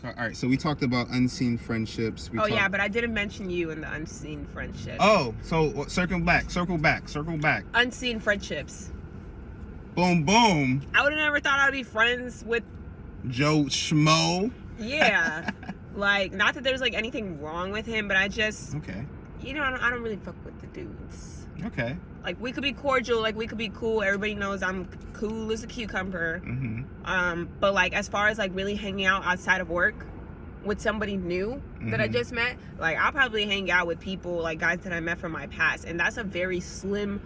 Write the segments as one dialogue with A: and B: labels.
A: All right, so we talked about unseen friendships.
B: Yeah, but I didn't mention you in the unseen friendships.
A: Oh, so circle back.
B: Unseen friendships.
A: Boom, boom.
B: I would have never thought I'd be friends with
A: Joe Schmo.
B: Yeah. Like, not that there's like anything wrong with him, but I just,
A: Okay.
B: you know, I don't really fuck with the dudes.
A: Okay.
B: Like, we could be cordial, like we could be cool. Everybody knows I'm cool as a cucumber.
A: Mm-hmm.
B: But like, as far as like really hanging out outside of work with somebody new that I just met, like I'll probably hang out with people like guys that I met from my past, and that's a very slim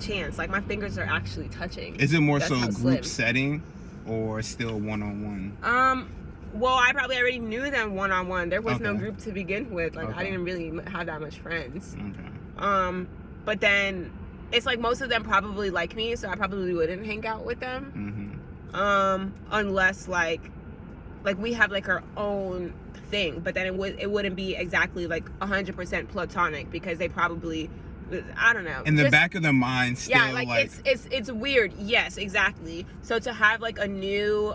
B: chance. Like, my fingers are actually touching.
A: Is it more
B: That's
A: so
B: how
A: group
B: slim.
A: setting or still one-on-one?
B: Well, I probably already knew them one-on-one. There was no
A: Okay.
B: group to begin with. Like, I
A: Okay.
B: didn't really have that much friends.
A: Okay.
B: But then it's like most of them probably like me, so I probably wouldn't hang out with them. Unless like we have like our own thing, but then it wouldn't be exactly like 100% platonic, because they probably, I don't know,
A: In the back of their mind, still
B: yeah, like it's weird. Yes, exactly. So to have like a new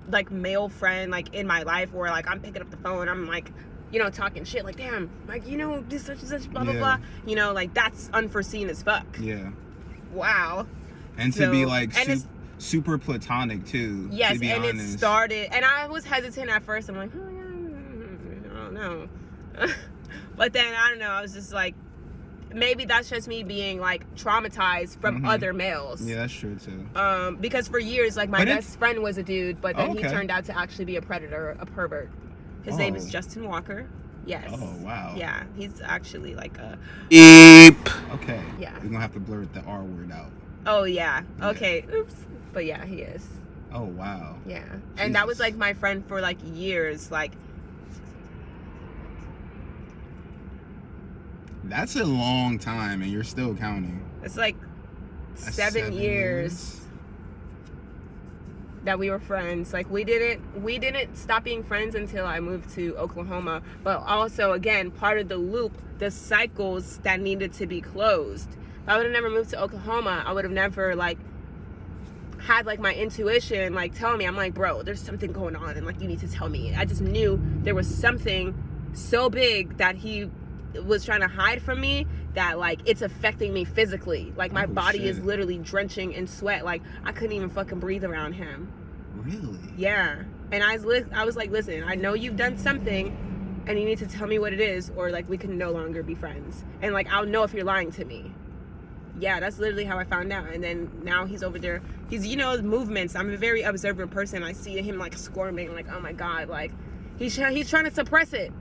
B: like male friend like in my life, where like I'm picking up the phone, I'm like, you know, talking shit, like, damn, like, you know, this such and such, blah blah blah, you know, like that's unforeseen as fuck.
A: Yeah.
B: Wow.
A: And
B: So,
A: to be like
B: and it's,
A: super platonic too.
B: yes,
A: to be
B: and
A: honest.
B: it started, and I was hesitant at first. I'm like, I don't know. But then I don't know, I was just like, maybe that's just me being like traumatized from other males.
A: Yeah, that's true too.
B: Because for years, like, my best friend was a dude, but then he
A: Okay.
B: turned out to actually be a predator, a pervert. His name is Justin Walker. Yes.
A: Oh, wow.
B: Yeah, he's actually like a
A: Okay.
B: Yeah.
A: We're gonna have to blurt the R word out.
B: Oh yeah. Okay. Oops. But yeah, he is.
A: Oh wow.
B: Yeah. And that was
A: Jesus.
B: like my friend for like years. Like,
A: That's a long time, and you're still counting.
B: it's like
A: That's
B: 7 years that we were friends. Like, we didn't stop being friends until I moved to Oklahoma. But also, again, part of the loop, the cycles that needed to be closed. If I would have never moved to Oklahoma, I would have never like had like my intuition like tell me, I'm like, bro, there's something going on, and like, you need to tell me. I just knew there was something so big that he was trying to hide from me, that like it's affecting me physically. Like, my body is literally drenching in sweat. Like, I couldn't even fucking breathe around him.
A: Really?
B: Yeah. And I was like, listen, I know you've done something, and you need to tell me what it is, or like we can no longer be friends. And like, I'll know if you're lying to me. Yeah, that's literally how I found out. And then now he's over there. He's, you know, movements. I'm a very observant person. I see him like squirming, like, oh my God, like he's trying to suppress it.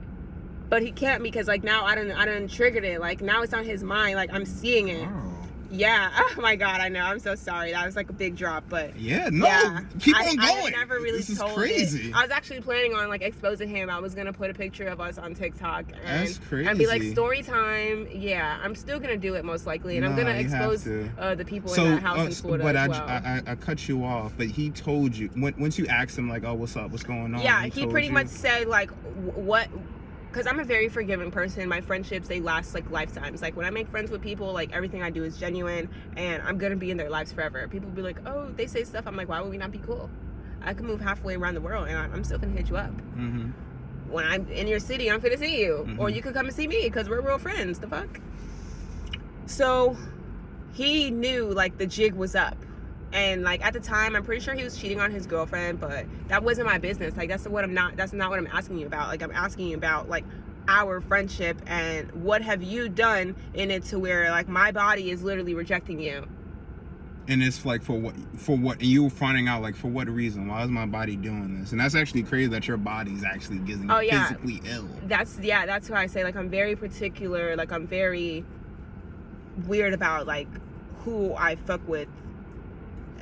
B: But he can't, because like now I done triggered it. Like, now it's on his mind. Like, I'm seeing it.
A: Oh.
B: Yeah. Oh my God, I know. I'm so sorry. That was like a big drop, but
A: Yeah. No. Keep on going.
B: I never really
A: this is
B: told
A: crazy.
B: it. I was actually planning on like exposing him. I was gonna put a picture of us on TikTok
A: That's
B: and be like,
A: crazy.
B: story time. Yeah, I'm still gonna do it most likely, and I'm gonna
A: you have
B: expose
A: to.
B: the people in that house in Florida
A: but
B: as well.
A: I cut you off. But he told you once you asked him like, oh, what's up, what's going on?
B: Yeah, he
A: told
B: pretty
A: you?
B: much said like what. Because I'm a very forgiving person. My friendships, they last like lifetimes. Like, when I make friends with people, like, everything I do is genuine, and I'm gonna be in their lives forever. People be like, oh, they say stuff. I'm like, why would we not be cool? I could move halfway around the world, and I'm still gonna hit you up. When I'm in your city, I'm gonna see you, or you could come and see me, because we're real friends. The fuck. So he knew like the jig was up. And like, at the time, I'm pretty sure he was cheating on his girlfriend, but that wasn't my business. Like, that's not what I'm asking you about. Like, I'm asking you about like our friendship, and what have you done in it to where like my body is literally rejecting you.
A: And it's like, for what and you were finding out like, for what reason? Why is my body doing this? And that's actually crazy that your body's actually getting physically ill.
B: That's why I say like, I'm very particular. Like, I'm very weird about like who I fuck with,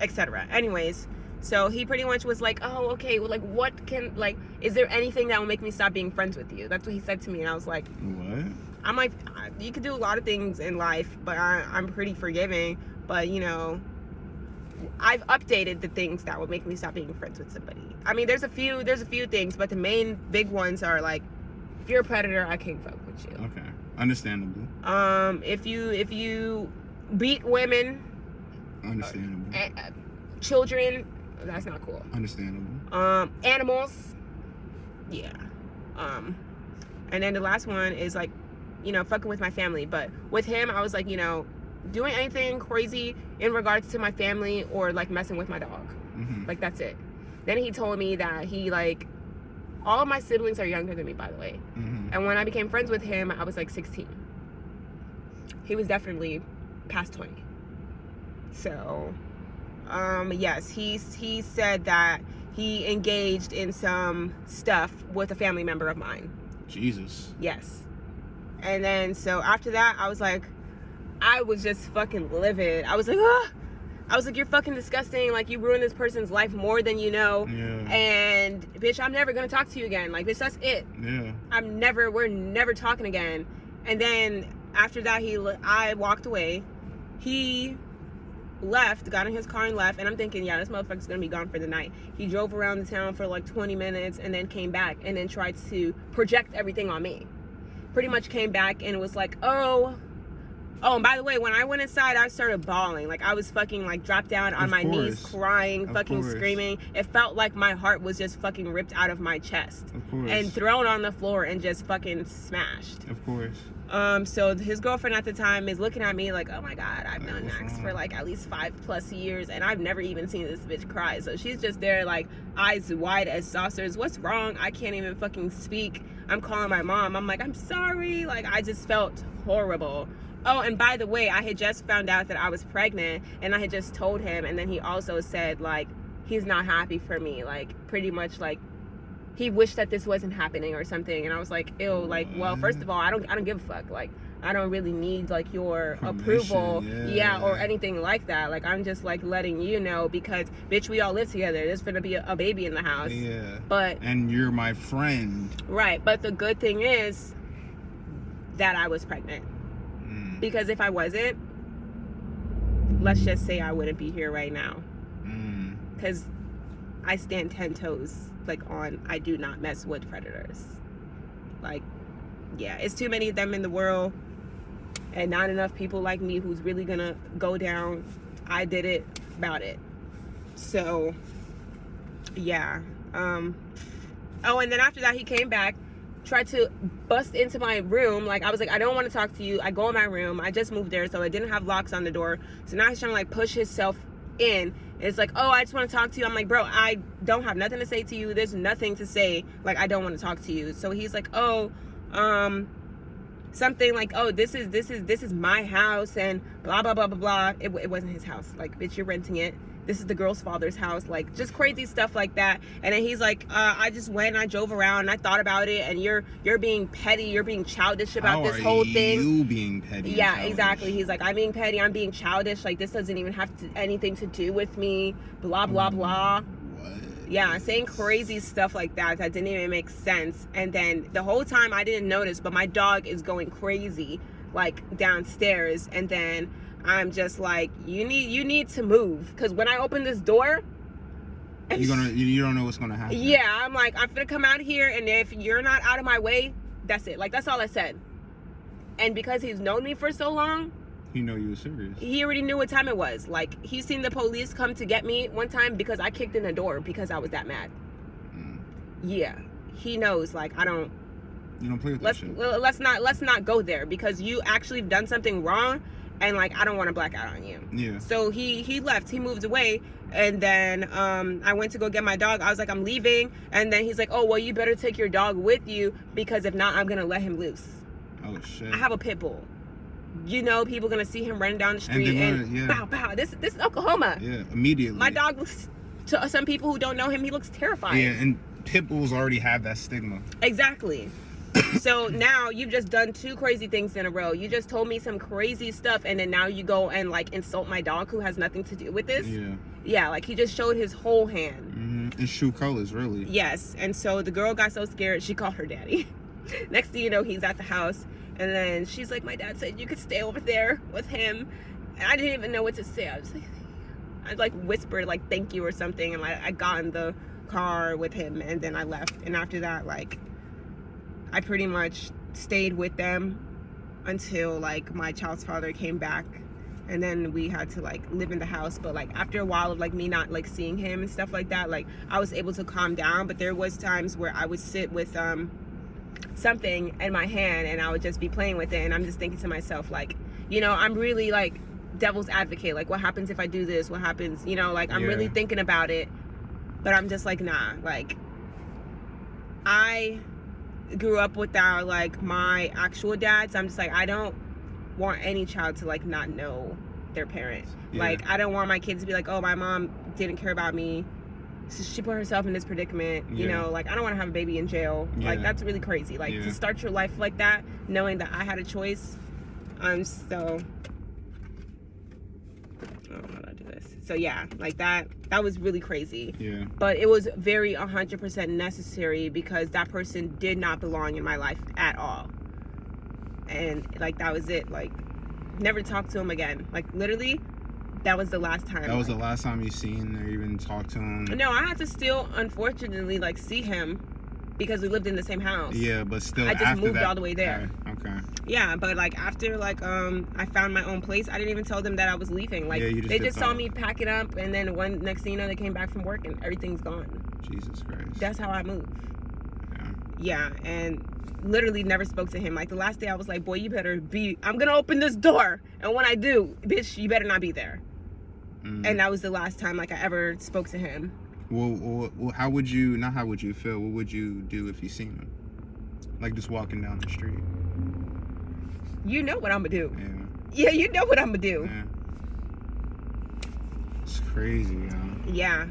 B: etc. Anyways, so he pretty much was like, oh, okay, well, like, what can, like, is there anything that will make me stop being friends with you? That's what he said to me. And I was like,
A: What?
B: I'm like, you could do a lot of things in life, but I'm pretty forgiving. But, you know, I've updated the things that would make me stop being friends with somebody. I mean, there's a few things, but the main big ones are like, if you're a predator, I can't fuck with you.
A: Okay, understandable.
B: If you beat women,
A: Understandable.
B: children, That's not cool.
A: Understandable.
B: Animals. Yeah. And then the last one is like, you know, fucking with my family. But with him, I was like, you know, doing anything crazy in regards to my family or like messing with my dog.
A: Mm-hmm.
B: Like, that's it. Then he told me that he like, all of my siblings are younger than me, by the way.
A: Mm-hmm.
B: And when I became friends with him, I was like 16. He was definitely past 20. So, yes, he said that he engaged in some stuff with a family member of mine.
A: Jesus.
B: Yes. And then, so after that, I was like, I was just fucking livid. I was like, ah! I was like, you're fucking disgusting. Like, you ruined this person's life more than you know.
A: Yeah.
B: And, bitch, I'm never gonna talk to you again. Like, bitch, that's it.
A: Yeah.
B: We're never talking again. And then, after that, I walked away. He left, got in his car and left. And I'm thinking, yeah, this motherfucker's gonna be gone for the night. He drove around the town for like 20 minutes and then came back and then tried to project everything on me. Pretty much came back and was like, oh, and by the way, when I went inside, I started bawling. Like, I was fucking, like, dropped down on my knees, crying, fucking screaming. It felt like my heart was just fucking ripped out of my chest.
A: Of course.
B: And thrown on the floor and just fucking smashed.
A: Of course.
B: So his girlfriend at the time is looking at me like, oh my God, I've known Max for like at least 5+ years and I've never even seen this bitch cry. So she's just there like eyes wide as saucers. What's wrong? I can't even fucking speak. I'm calling my mom. I'm like, I'm sorry. Like, I just felt horrible. Oh, and by the way, I had just found out that I was pregnant and I had just told him. And then he also said like, he's not happy for me. Like, pretty much like, he wished that this wasn't happening or something. And I was like, ew, like, well, first of all, I don't give a fuck. Like, I don't really need like your approval, or anything like that. Like, I'm just like letting you know because, bitch, we all live together. There's gonna be a baby in the house.
A: Yeah.
B: And
A: you're my friend.
B: Right. But the good thing is that I was pregnant. Because if I wasn't, let's just say I wouldn't be here right now. Because I stand 10 toes like on I do not mess with predators. Like, yeah, it's too many of them in the world and not enough people like me who's really gonna go down. I did it about it. So yeah. Oh, and then after that he came back, tried to bust into my room. Like, I was like, I don't want to talk to you. I go in my room. I just moved there, so it didn't have locks on the door. So now he's trying to like push himself in. It's like, oh, I just want to talk to you. I'm like, bro, I don't have nothing to say to you. There's nothing to say. Like, I don't want to talk to you. So he's like, oh, something like, oh, this is my house and blah blah blah blah blah. It wasn't his house. Like, bitch, you're renting it. This is the girl's father's house. Like, just crazy stuff like that. And then he's like, I just went and I drove around and I thought about it and you're being petty, you're being childish about this whole thing.
A: You being petty.
B: Yeah, exactly. He's like, I'm being petty, I'm being childish, like this doesn't even have anything to do with me, blah blah blah.
A: What?
B: Yeah, saying crazy stuff like that didn't even make sense. And then the whole time I didn't notice, but my dog is going crazy like downstairs. And then I'm just like, you need to move, because when I open this door,
A: you don't know what's gonna happen.
B: Yeah, I'm like, I'm gonna come out here, and if you're not out of my way, that's it. Like, that's all I said. And because he's known me for so long,
A: he know you were serious.
B: He already knew what time it was. Like, he's seen the police come to get me one time because I kicked in the door because I was that mad. Yeah, he knows. Like, you
A: don't play with that shit.
B: Let's not go there, because you actually done something wrong. And like, I don't want to black out on you.
A: Yeah.
B: So he left. He moved away. And then I went to go get my dog. I was like, I'm leaving. And then he's like, oh, well, you better take your dog with you, because if not, I'm gonna let him loose.
A: Oh shit.
B: I have a pit bull. You know, people gonna see him running down the street and bow bow. This is Oklahoma.
A: Yeah, immediately.
B: My dog looks, to some people who don't know him, he looks terrifying.
A: Yeah, and pit bulls already have that stigma.
B: Exactly. So now you've just done 2 crazy things in a row. You just told me some crazy stuff, and then now you go and like insult my dog who has nothing to do with this. Yeah, like he just showed his whole hand.
A: In shoe colors, really.
B: Yes. And so the girl got so scared she called her daddy. Next thing you know, he's at the house, and then she's like, my dad said you could stay over there with him. And I didn't even know what to say. I was like, I like whispered like thank you or something, and like I got in the car with him, and then I left. And after that, like, I pretty much stayed with them until like my child's father came back. and then we had to like live in the house. But like after a while of like me not like seeing him and stuff like that, like I was able to calm down. But there was times where I would sit with something in my hand and I would just be playing with it, and I'm just thinking to myself, like, you know, I'm really like devil's advocate, like what happens if I do this, what happens, you know, like I'm really thinking about it. But I'm just like, nah, like I grew up without like my actual dad, so I'm just like, I don't want any child to like not know their parent. Like I don't want my kids to be like, oh, my mom didn't care about me, so she put herself in this predicament. You know, like I don't want to have a baby in jail. Like that's really crazy. Like to start your life like that, knowing that I had a choice. How do I do this? So yeah, like that was really crazy. Yeah. But it was very 100% necessary, because that person did not belong in my life at all. And like that was it. Like never talked to him again. Like literally, that was the last time.
A: That was the last time you seen or even talked to him?
B: No, I had to still, unfortunately, like see him, because we lived in the same house.
A: Yeah, but still,
B: I just moved all the way there.
A: Okay.
B: Yeah, but like after like I found my own place, I didn't even tell them that I was leaving. Like they just saw me pack it up, and then next thing you know, they came back from work and everything's gone.
A: Jesus Christ.
B: That's how I moved. Yeah, and literally never spoke to him. Like the last day I was like, boy, you better be, I'm gonna open this door, and when I do, bitch, you better not be there. And that was the last time like I ever spoke to him.
A: Well, how would you feel? What would you do if you seen him? Like just walking down the street.
B: You know what I'm gonna do. Yeah, you know what I'm gonna do.
A: Yeah. It's crazy,
B: Yeah.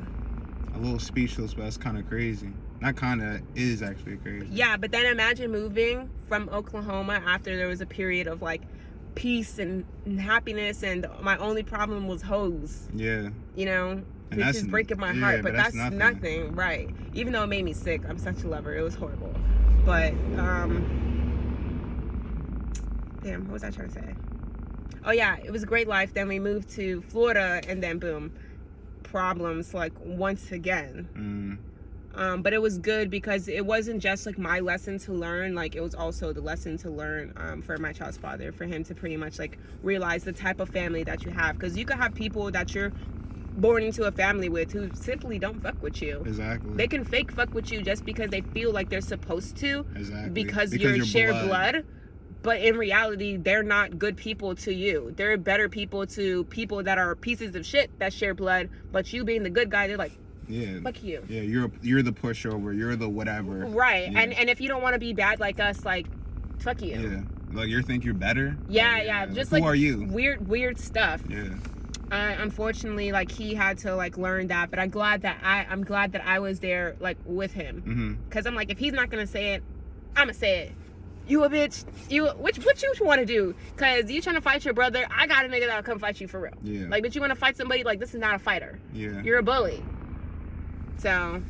A: A little speechless, but that's kind of crazy. That kind of is actually crazy.
B: Yeah, but then imagine moving from Oklahoma after there was a period of like peace and happiness, and my only problem was hoes. Yeah. You know?
A: And
B: which is breaking my heart, but that's nothing, right? Even though it made me sick, I'm such a lover. It was horrible. But damn, what was I trying to say? Oh yeah, it was a great life. Then we moved to Florida, and then boom, problems like once again. But it was good, because it wasn't just like my lesson to learn, like it was also the lesson to learn for my child's father, for him to pretty much like realize the type of family that you have, because you could have people that you're born into a family with who simply don't fuck with you.
A: Exactly.
B: They can fake fuck with you just because they feel like they're supposed to.
A: Exactly.
B: Because you're shared blood. But in reality, they're not good people to you. They're better people to people that are pieces of shit that share blood. But you being the good guy, they're like, fuck you.
A: Yeah, you're the pushover. You're the whatever.
B: Right. Yeah. And if you don't want to be bad like us, like, fuck you.
A: Yeah. Like you think you're better?
B: Yeah. Just
A: who are you?
B: Weird stuff.
A: Yeah.
B: Unfortunately, like he had to like learn that, but I'm glad that I was there like with him, because I'm like, if he's not gonna say it, I'm gonna say it. You a bitch. What you want to do? Because you trying to fight your brother. I got a nigga that'll come fight you for real.
A: Yeah.
B: Like, but you want to fight somebody, like, this is not a fighter.
A: Yeah.
B: You're a bully. So.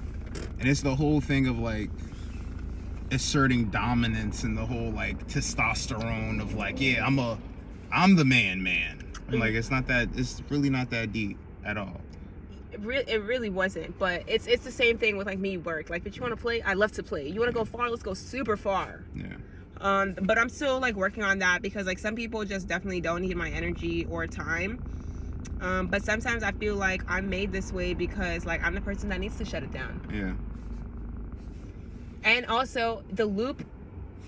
A: And it's the whole thing of like asserting dominance, and the whole like testosterone of like, yeah, I'm the man. I'm like, it's really not that deep at all.
B: It really wasn't, but it's the same thing with like me work. Like, but you want to play? I love to play. You want to go far? Let's go super far.
A: Yeah.
B: But I'm still like working on that, because like some people just definitely don't need my energy or time. But sometimes I feel like I'm made this way because like I'm the person that needs to shut it down.
A: Yeah.
B: And also the loop,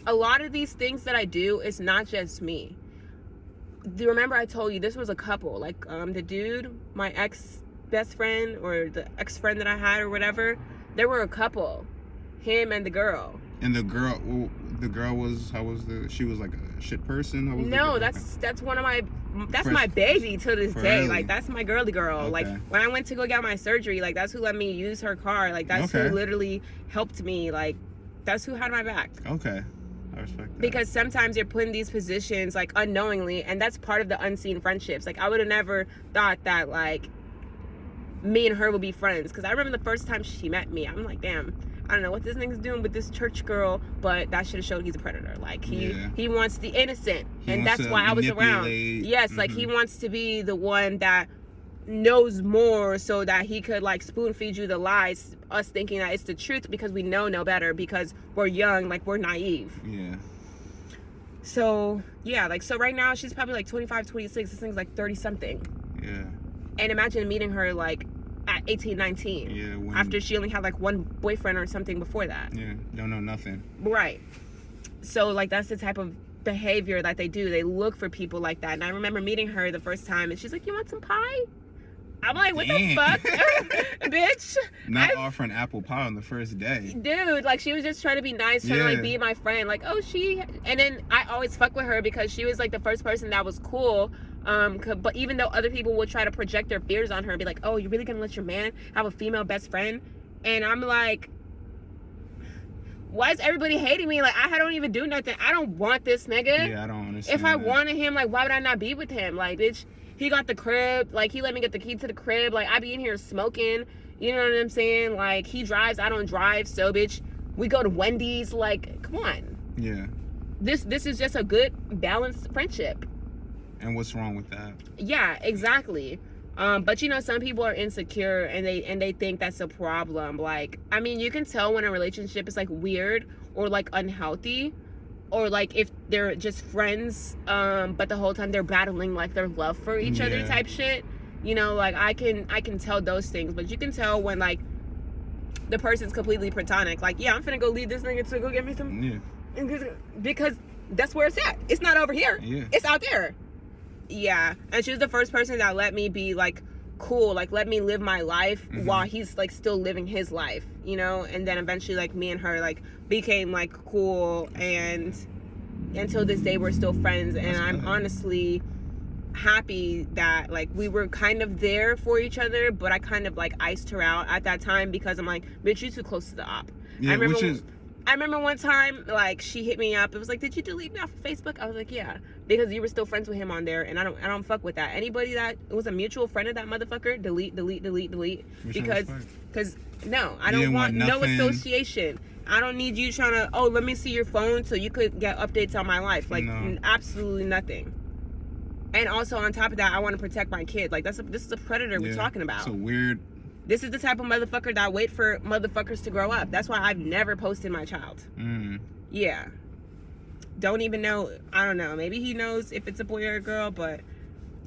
B: a lot of these things that I do is not just me. Do you remember I told you this was a couple? Like the dude, my ex best friend, or the ex friend that I had or whatever, there were a couple, him and the girl.
A: And the girl was, she was like a shit person?
B: No, that's one of my, that's my baby to this day.
A: Really?
B: Like that's my girly girl.
A: Okay.
B: Like when I went to go get my surgery, like that's who let me use her car. Like that's who literally helped me. Like that's who had my back.
A: Okay. I respect that.
B: Because sometimes you're put in these positions like unknowingly, and that's part of the unseen friendships. Like I would have never thought that like me and her would be friends, because I remember the first time she met me, I'm like, damn, I don't know what this nigga's doing with this church girl, but that should have showed he's a predator. Like he wants the innocent, and that's why I was around. Yes, like he wants to be the one that knows more, so that he could like spoon feed you the lies, us thinking that it's the truth, because we know no better, because we're young, like we're naive.
A: Yeah.
B: So yeah, like, so right now she's probably like 25, 26. This thing's like 30 something.
A: Yeah.
B: And imagine meeting her like at 18, 19.
A: Yeah.
B: After she only had like one boyfriend or something before that.
A: Yeah. Don't know nothing.
B: Right. So like that's the type of behavior that they do. They look for people like that. And I remember meeting her the first time and she's like, "You want some pie?" I'm like, what
A: Damn.
B: the fuck? Bitch.
A: Not offering apple pie on the first day.
B: Dude, like, she was just trying to be nice, trying to like be my friend. Like, oh, and then I always fuck with her because she was like the first person that was cool. But even though other people would try to project their fears on her and be like, "Oh, you're really gonna let your man have a female best friend?" And I'm like, why is everybody hating me? Like, I don't even do nothing. I don't want this nigga.
A: Yeah, I don't understand.
B: If I wanted him, like, why would I not be with him? Like, bitch, he got the crib. Like, he let me get the key to the crib. Like, I be in here smoking. You know what I'm saying? Like, he drives, I don't drive. So, bitch, we go to Wendy's. Like, come on.
A: Yeah.
B: This is just a good, balanced friendship.
A: And what's wrong with that?
B: Yeah, exactly. But you know, some people are insecure and they think that's a problem. Like, I mean, you can tell when a relationship is like weird or like unhealthy, or like if they're just friends, but the whole time they're battling like their love for each other type shit. You know, like I can tell those things, but you can tell when like the person's completely platonic. Like, yeah, I'm finna go leave this nigga to go get me some.
A: Yeah.
B: Because that's where it's at. It's not over here.
A: Yeah.
B: It's out there. Yeah, and she was the first person that let me be like cool, like let me live my life while he's like still living his life, you know. And then eventually like me and her like became like cool, and until this day we're still friends. And I'm honestly happy that like we were kind of there for each other, but I kind of like iced her out at that time because I'm like, bitch, you too close to the op.
A: Yeah,
B: I remember one time, like, she hit me up. It was like, "Did you delete me off of Facebook?" I was like, "Yeah," because you were still friends with him on there, and I don't fuck with that. Anybody that was a mutual friend of that motherfucker, delete. Because no, I don't want no association. I don't need you trying to, oh, let me see your phone so you could get updates on my life. Like, absolutely nothing. And also on top of that, I want to protect my kid. Like, this is a predator we're talking about.
A: So weird.
B: This is the type of motherfucker that wait for motherfuckers to grow up. That's why I've never posted my child. Yeah. Don't even know. I don't know. Maybe he knows if it's a boy or a girl, but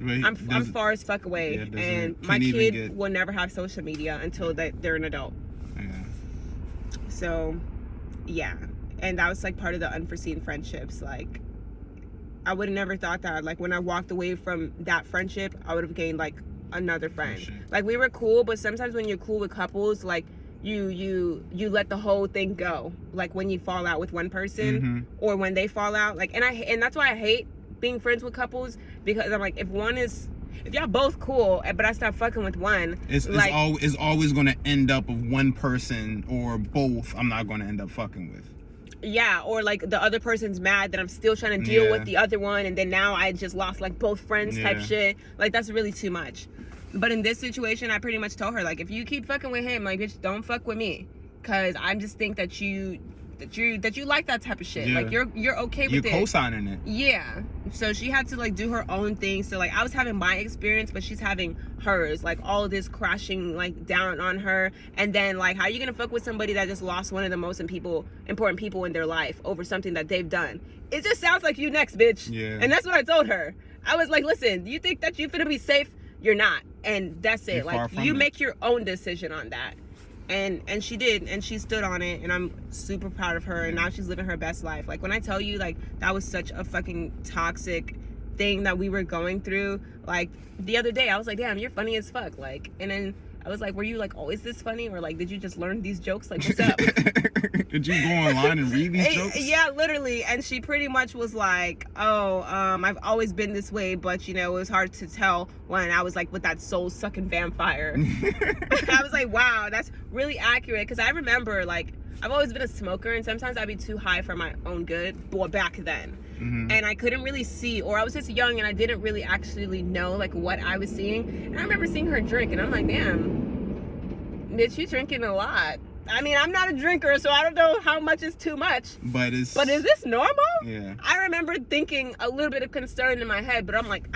B: I'm far as fuck away. And my kid will never have social media until they're an adult.
A: Yeah.
B: So, yeah. And that was like part of the unforeseen friendships. Like, I would have never thought that. Like, when I walked away from that friendship, I would have gained like another friend. Like, we were cool, but sometimes when you're cool with couples, like you let the whole thing go. Like when you fall out with one person or when they fall out, like, and that's why I hate being friends with couples, because I'm like, if y'all both cool but I stop fucking with one,
A: it's always going to end up of one person or both I'm not going to end up fucking with.
B: Yeah, or like the other person's mad that I'm still trying to deal with the other one, and then now I just lost like both friends type shit. Like, that's really too much. But in this situation, I pretty much told her, like, if you keep fucking with him, like, bitch, don't fuck with me, because I just think that you like that type of shit. Like, you're okay with it.
A: You're co-signing it.
B: Yeah. So she had to like do her own thing. So like I was having my experience, but she's having hers. Like, all of this crashing like down on her. And then like, how are you gonna fuck with somebody that just lost one of the most important people in their life over something that they've done? It just sounds like you next, bitch.
A: Yeah.
B: And that's what I told her. I was like, listen, do you think that you finna be safe? You're not. And that's it. Like, you make your own decision on that. And she did, and she stood on it, and I'm super proud of her. And now she's living her best life. Like, when I tell you, like, that was such a fucking toxic thing that we were going through. Like, the other day I was like, damn, you're funny as fuck. Like, and then I was like, were you like always this funny, or like did you just learn these jokes? Like, what's up?
A: Did you go online and read these jokes?
B: Yeah, literally. And she pretty much was like, oh, I've always been this way, but you know, it was hard to tell when I was like with that soul sucking vampire. I was like, wow, that's really accurate, because I remember, like, I've always been a smoker, and sometimes I'd be too high for my own good, well, back then. And I couldn't really see, or I was just young and I didn't really actually know like what I was seeing. And I remember seeing her drink, and I'm like, damn, bitch, you drinking a lot. I mean, I'm not a drinker, so I don't know how much is too much. But is this normal?
A: Yeah.
B: I remember thinking a little bit of concern in my head, but I'm like,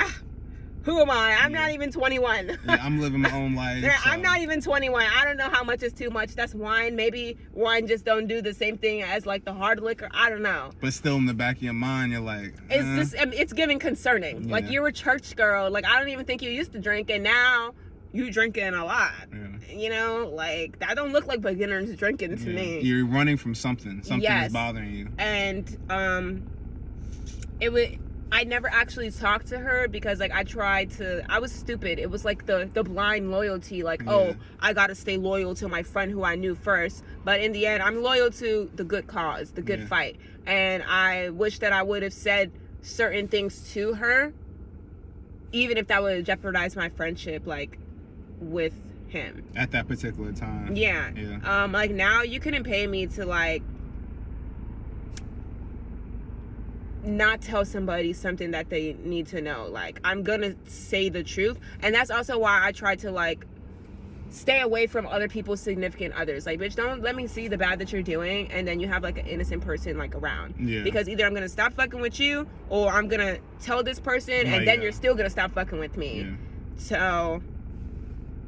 B: Who am I? I'm
A: Yeah.
B: not even 21.
A: Yeah, I'm living my own life.
B: I'm not even 21. I don't know how much is too much. That's wine. Maybe wine just don't do the same thing as like the hard liquor. I don't know.
A: But still in the back of your mind, you're like,
B: It's just, it's giving concerning.
A: Yeah.
B: Like, you're a church girl. Like, I don't even think you used to drink, and now you drinking a lot.
A: Yeah.
B: You know, like, that don't look like beginners drinking to me.
A: You're running from something. Something
B: Yes.
A: is bothering you.
B: And I never actually talked to her because like I was stupid. It was like the blind loyalty, like,
A: Yeah.
B: oh, I gotta stay loyal to my friend who I knew first. But in the end, I'm loyal to the good cause, the good
A: Yeah.
B: fight. And I wish that I would have said certain things to her, even if that would jeopardize my friendship, like, with him.
A: At that particular time.
B: Yeah.
A: Yeah.
B: Like, now you couldn't pay me to like not tell somebody something that they need to know. Like, I'm gonna say the truth. And that's also why I try to like stay away from other people's significant others. Like, bitch, don't let me see the bad that you're doing and then you have like an innocent person like around.
A: Yeah.
B: Because either I'm gonna stop fucking with you or I'm gonna tell this person and then you're still gonna stop fucking with me.
A: Yeah.
B: So,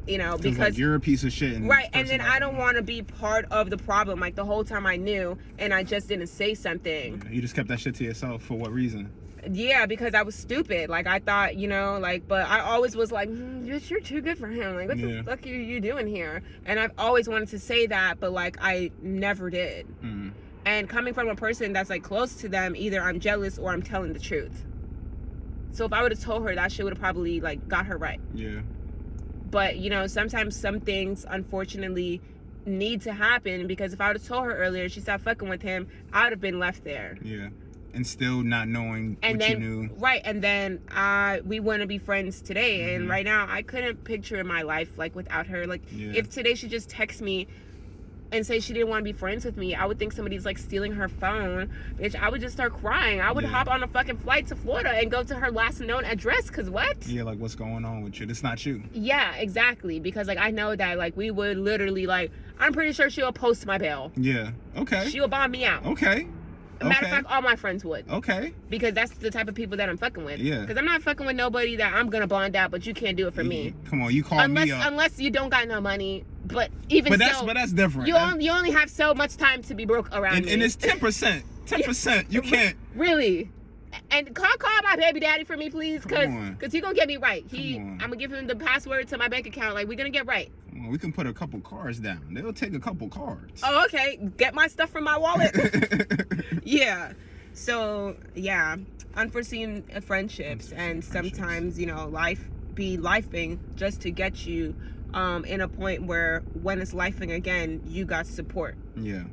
B: you know,
A: Because
B: because
A: like, you're a piece of shit. And
B: right,
A: this
B: and then
A: person
B: I don't want to be part of the problem. Like, the whole time I knew and I just didn't say something.
A: You just kept that shit to yourself. For what reason?
B: Yeah, because I was stupid. Like, I thought, you know, like, but I always was like, bitch, you're too good for him. Like, what the fuck are you doing here? And I've always wanted to say that, but like, I never did.
A: Mm.
B: And coming from a person that's like close to them, either I'm jealous or I'm telling the truth. So if I would have told her, that shit would have probably like got her right.
A: Yeah.
B: But, you know, sometimes some things, unfortunately, need to happen, because if I would have told her earlier, she stopped fucking with him, I would have been left there.
A: Yeah. And still not knowing
B: And
A: what
B: then,
A: you knew.
B: right, and then we want to be friends today. And
A: Mhm.
B: right now, I couldn't picture my life, like, without her. Like,
A: Yeah.
B: if today she just texts me and say she didn't want to be friends with me, I would think somebody's, like, stealing her phone. Bitch, I would just start crying. I would
A: Yeah.
B: hop on a fucking flight to Florida and go to her last known address, because what?
A: Yeah, like, what's going on with you? It's not you.
B: Yeah, exactly. Because, like, I know that, like, we would literally, like, I'm pretty sure she'll post my bail.
A: Yeah. Okay.
B: She'll bomb me out.
A: Okay.
B: Matter of fact, all my friends would.
A: Okay.
B: Because that's the type of people that I'm fucking with.
A: Yeah.
B: Because I'm not fucking with nobody that I'm gonna bond out, but you can't do it for me.
A: Come on, you call me up.
B: Unless you don't got no money. But even
A: But
B: so,
A: that's different.
B: you only have so much time to be broke around me.
A: And it's 10%. 10%. You can't.
B: Really. And call my baby daddy for me, please,
A: Come
B: because
A: on.
B: he gonna get me right.
A: Come on.
B: I'm gonna give him the password to my bank account. Like, we're gonna get right.
A: Well, we can put a couple cards down. They'll take a couple cards.
B: Oh, okay. Get my stuff from my wallet. Yeah. So, yeah, unforeseen friendships, and sometimes, you know, life be lifing just to get you in a point where when it's lifing again, you got support.
A: Yeah.